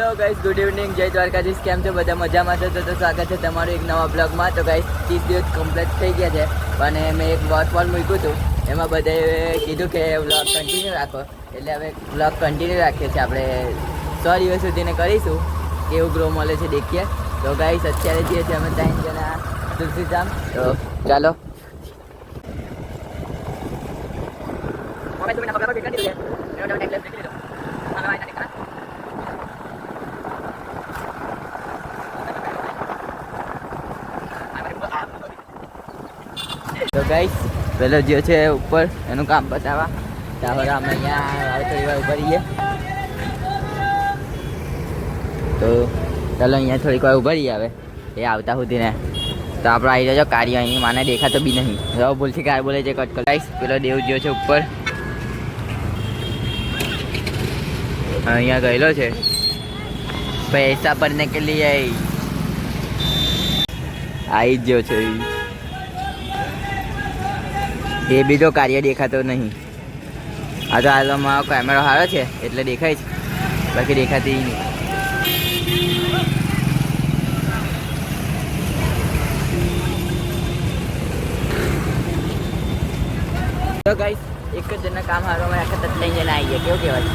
Hello guys, good evening, જય દ્વારકાધીશ. કેમ છો બધા? મજામાં છો? તો સ્વાગત છે તમારું એક નવા બ્લોગમાં. તો ગાઈસ 30 દિવસ કમ્પ્લીટ થઈ ગયા છે અને મેં એક વોચ વોલ મૂક્યું હતું. એમાં બધાએ કીધું કે બ્લોગ કન્ટિન્યુ રાખો, એટલે હવે બ્લોગ કન્ટિન્યુ રાખીએ છીએ. આપણે 100 દિવસ સુધીને કરીશું. કેવું ગ્રો મળે છે દેખીએ. તો ગાઈસ અત્યારે જઈએ છીએ અમે 3 જણા તુલસીધામ. તો ચાલો. તો ગાઈસ પેલો જે છે ઉપર એનું કામ બતાવવા તાવર અમે અહીંયા થોડી વાર ઉભા રહીએ. તો ચાલો અહીંયા થોડીક વાર ઉભા રહીએ. હવે એ આવતા સુધી ને તો આપણે આવી જજો. કાર્ય અહીં માને દેખાતો બી નહીં. હવે ભૂલથી કાર બોલે છે કટ કર. ગાઈસ પેલો દેવ જે છે ઉપર અહીંયા ગયેલો છે પૈસા ભરને કે લીએ આવી જ ગયો છે. એ બીજો કાર્ય દેખાતો નહીં. આ તો હાલમાં કેમેરો સારો છે એટલે દેખાય છે, બાકી દેખાતી નહીં. તો ગાઈસ એક જ જણના કામ હારવામાં આખા તત લઈને આવી ગયા. કેવું કહેવાય?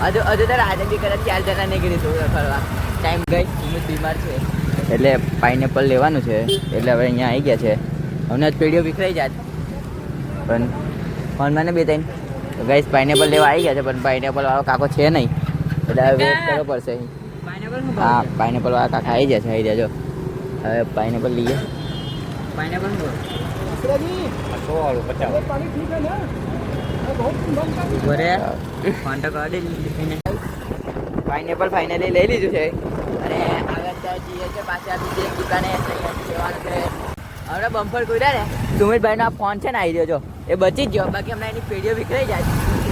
હજુ તો આજે બી કદાચ 4 જણા નીકળી તું ફરવા. ટાઈમ ગાઈસ સુમિત બીમાર છે એટલે પાઇનેપલ લેવાનું છે, એટલે હવે અહીંયા આવી ગયા છે. હમણાં જ પેઢીઓ વિખરાઈ જાત પણ ફોનમાં બે ત્રણ. તો ગાઈસ પાઇનેપલ લેવા આવી ગયા છે પણ પાઇનેપલ વાળો કાકો છે નહીં, એટલે હવે વેટ કરવો પડશે. હા, પાઇનેપલ વાળા કાકા આવી ગયા છે. આવી જાજો. હવે પાઇનેપલ લઈએ. પાઇનેપલ પાઇનેપલ ફાઇનલી લઈ લીધું છે અને આગળ જઈએ છે પાછા બીજી એક દુકાને લેવાનું છે. હમણાં બમ્પર કુદ્યા ને સુમિતભાઈનો આ ફોન છે ને આવી રહ્યો એ બચી જ ગયો, બાકી હમણાં એની પેઢીઓ વિખરાઈ જાય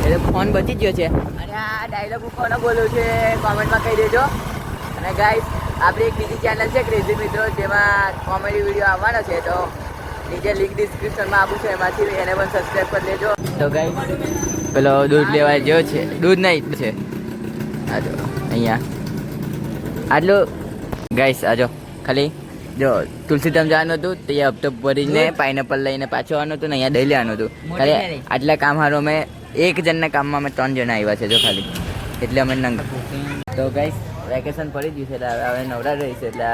એટલે ફોન બચી જ ગયો છે. અને આ ડાયલોગ હું કોને બોલું છે કોમેન્ટમાં કહી દેજો. અને ગાઈસ આપણી એક બીજી ચેનલ છે ક્રેઝી મિત્રો, જેમાં કોમેડી વિડીયો આવવાનો છે. તો નીચે લિંક ડિસ્ક્રિપ્શનમાં આપું છું, એમાંથી એને પણ સબસ્ક્રાઈબ કરી દેજો. તો ગાઈસ પેલો દૂધ લેવા જેવો છે, દૂધ નહીં છે આજો અહીંયા આટલું. ગાઈસ આજો ખાલી જો તુલસીધામ જવાનું હતું તો એ હપ્તો ભરીને પાઇનેપલ લઈને પાછું આવવાનું હતું ને અહીંયા દહીં લેવાનું હતું. ખાલી આટલા કામ હારો અમે એક જણના કામમાં અમે 3 જણા આવ્યા છે જો ખાલી, એટલે અમે નંગ. તો ગાઈસ વેકેશન પડી ગયું છે એટલે હવે નવરા રહી છે, એટલે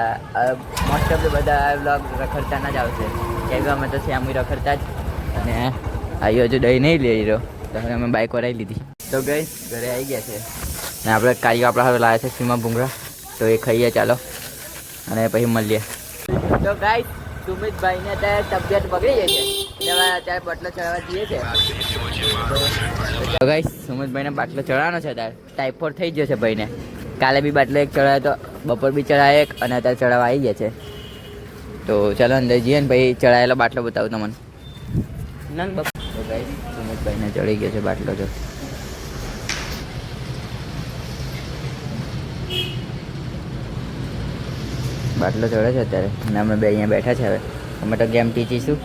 મોસ્ટ ઓફ બધા બ્લોગ રખડતા ના જ આવશે. કેમ કે અમે તો શ્યામી રખડતા જ. અને આવ્યો હજુ દહીં નહીં લઈ રહ્યો તો હવે અમે બાઇક વરાવી લીધી. તો ગાઈસ ઘરે આવી ગયા છે ને આપણે કાર્યો આપણા હવે લાવ્યા છે સીમા ભૂંગળા. તો એ ખાઈએ ચાલો અને પછી મળીએ. તો ગાઈસ સુમિતભાઈને અત્યારે તબિયત બગડી જાય છે એટલે અત્યારે બાટલો ચડાવવા જઈએ છે. તો ગાઈસ સુમિતભાઈને બાટલો ચડાવવાનો છે. અત્યારે ટાઈફોઇડ થઈ ગયો છે ભાઈને. કાલે બી બાટલો એક ચડાવ્યો તો, બપોર બી ચડાવ્યો એક, અને અત્યારે ચડાવવા આવી ગયા છે. તો ચાલો અંદર જઈએ ને ભાઈ ચડાવેલો બાટલો બતાવું તમને. તો ગાઈસ સુમિતભાઈને ચડી ગયો છે બાટલો. જો બાટલો ચડે છે અત્યારે અને અમે બે અહીંયા બેઠા છે. હવે અમે તો ગેમ ટીચીશું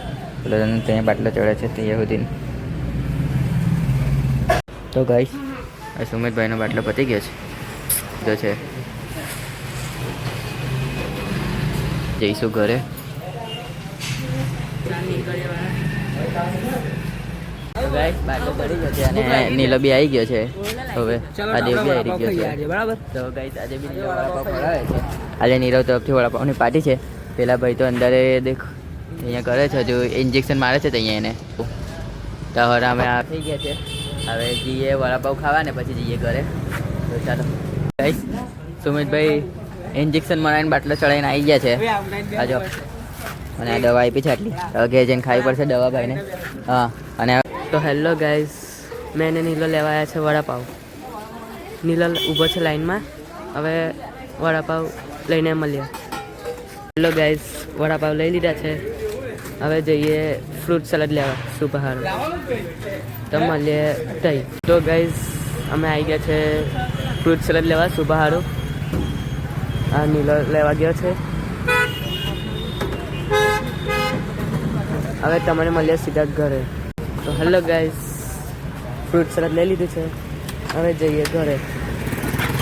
એટલે ત્યાં બાટલો ચડે છે ત્યાં સુધી. તો ગાઈસ સુમિતભાઈનો બાટલો પતી ગયો છે. જો છે જઈશું ઘરે. ગાઈસ બાટલો ચડી ગયો છે અને નીલો બી આવી ગયો છે. હવે આ દેવ બી આવી ગયો છે બરાબર. તો ગાઈસ આજે બી નીલો વડાપાવ ખવડાવે છે. આજે નીરવ તરફથી વડાપાવની પાર્ટી છે. પેલા ભાઈ તો અંદર દેખ અહીંયા કરે છે, હજુ ઇન્જેક્શન મારે છે તો અહીંયા એને. તો હવે અમે આ થઈ ગયા છે. હવે જઈએ વડાપાવ ખાવા ને પછી જઈએ ઘરે. તો ચાલો ગાઈસ સુમિતભાઈ ઇન્જેક્શન મારાને બાટલો ચડાવીને આવી ગયા છે. આજો અને આ દવા આપી છે આટલી. હવે ઘેર જઈને ખાવી પડશે દવા ભાઈને. હા અને તો હેલો ગાઈઝ, મેં એને નીલો લેવા આવ્યા છે વડાપાવ. નીલો ઊભો છે લાઈનમાં. હવે વડાપાવ લઈને મળ્યા. હેલો ગાઈઝ, વડાપાવ લઈ લીધા છે. હવે જઈએ ફ્રૂટ સલાડ લેવા સુપહાર. તો મળીએ તઈ. તો ગાઈઝ અમે આવી ગયા છે ફ્રૂટ સલાડ લેવા સુપહારું. આ નીલો લેવા ગયો છે. હવે તમને મળીએ સીધા ઘરે. તો હેલો ગાઈઝ, ફ્રૂટ સલાડ લઈ લીધું છે. હવે જઈએ ઘરે.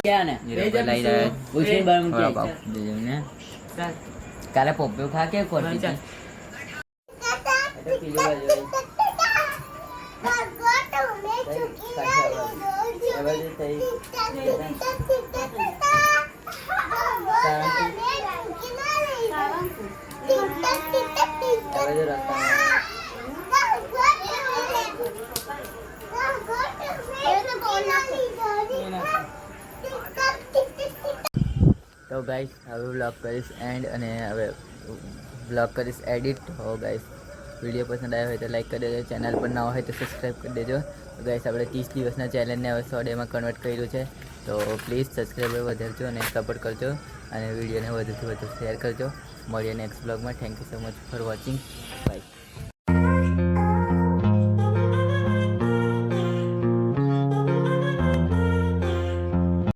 ક્યાં ને એ લોકો લઈ રહ્યા ઉછળી બહાર મૂકી વડાપાવ દેજો ને કાલે પપ્પો ખા કે કોણ પીધી? એ તો પીલી બાજુ આવી. એ બાજુ થઈ. એ બાજુ રસ્તામાં. તો ગાઈસ હવે વ્લોગ કરીશ એન્ડ અને હવે વ્લોગ કરીશ એડિટ. તો ગાઈસ વિડીયો પસંદ આવ્યો હોય તો લાઈક કરી દેજો, ચેનલ પર નવા હોય તો સબસ્ક્રાઈબ કરી દેજો. તો ગાઈસ આપણે 30 દિવસના ચેલેન્જને હવે 100 ડેમાં કન્વર્ટ કર્યું છે, તો પ્લીઝ સબસ્ક્રાઈબર વધારજો અને સપોર્ટ કરજો અને વિડીયોને વધુથી વધુ શેર કરજો. મળીએ નેક્સ્ટ બ્લોગમાં. Thank you so much for watching.